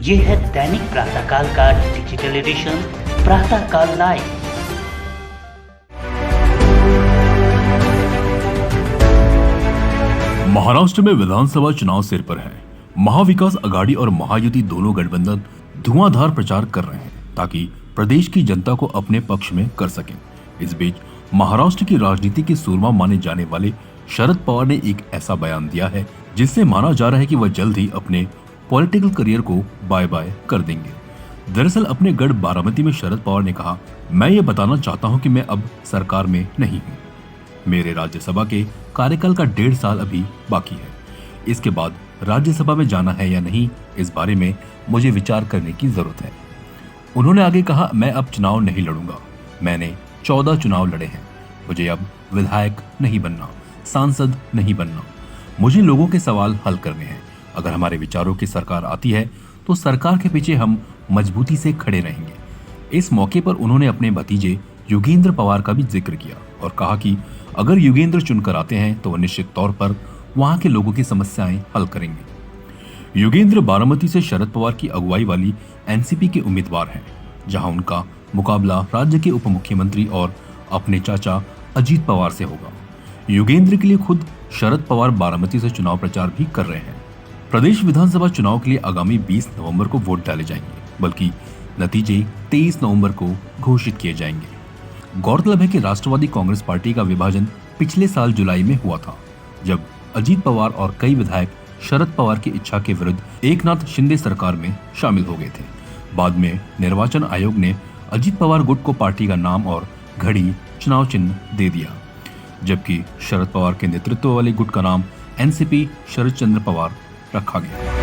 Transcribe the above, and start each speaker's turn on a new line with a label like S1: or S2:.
S1: ये है दैनिक प्रातःकाल का डिजिटल एडिशन प्रातःकाल लाइव।
S2: महाराष्ट्र में विधानसभा चुनाव सिर पर है। महाविकास आघाड़ी और महायुति दोनों गठबंधन धुआंधार प्रचार कर रहे हैं ताकि प्रदेश की जनता को अपने पक्ष में कर सकें। इस बीच महाराष्ट्र की राजनीति के सूरमा माने जाने वाले शरद पवार ने एक ऐसा बयान दिया है जिससे माना जा रहा है कि वह जल्द ही अपने पॉलिटिकल करियर को बाय बाय कर देंगे। दरअसल अपने गढ़ बारामती में शरद पवार ने कहा, मैं ये बताना चाहता हूं कि मैं अब सरकार में नहीं हूं। मेरे राज्यसभा के कार्यकाल का 1.5 साल अभी बाकी है। इसके बाद राज्यसभा में जाना है या नहीं, इस बारे में मुझे विचार करने की जरूरत है। उन्होंने आगे कहा, मैं अब चुनाव नहीं लड़ूंगा। मैंने 14 चुनाव लड़े हैं। मुझे अब विधायक नहीं बनना, सांसद नहीं बनना। मुझे लोगों के सवाल हल करने हैं। अगर हमारे विचारों की सरकार आती है तो सरकार के पीछे हम मजबूती से खड़े रहेंगे। इस मौके पर उन्होंने अपने भतीजे योगेंद्र पवार का भी जिक्र किया और कहा कि अगर योगेंद्र चुनकर आते हैं तो वह निश्चित तौर पर वहां के लोगों की समस्याएं हल करेंगे। योगेंद्र बारामती से शरद पवार की अगुवाई वाली एनसीपी के उम्मीदवार हैं, जहां उनका मुकाबला राज्य के उप मुख्यमंत्री और अपने चाचा अजीत पवार से होगा। योगेंद्र के लिए खुद शरद पवार बारामती से चुनाव प्रचार भी कर रहे हैं। प्रदेश विधानसभा चुनाव के लिए आगामी 20 नवंबर को वोट डाले जाएंगे, बल्कि नतीजे 23 नवंबर को घोषित किए जाएंगे। गौरतलब है कि राष्ट्रवादी कांग्रेस पार्टी का विभाजन पिछले साल जुलाई में हुआ था, जब अजीत पवार और कई विधायक शरद पवार की इच्छा के विरुद्ध एकनाथ शिंदे सरकार में शामिल हो गए थे। बाद में निर्वाचन आयोग ने अजीत पवार गुट को पार्टी का नाम और घड़ी चुनाव चिन्ह दे दिया, जबकि शरद पवार के नेतृत्व वाले गुट का नाम एनसीपी शरद चंद्र पवार रखा गया।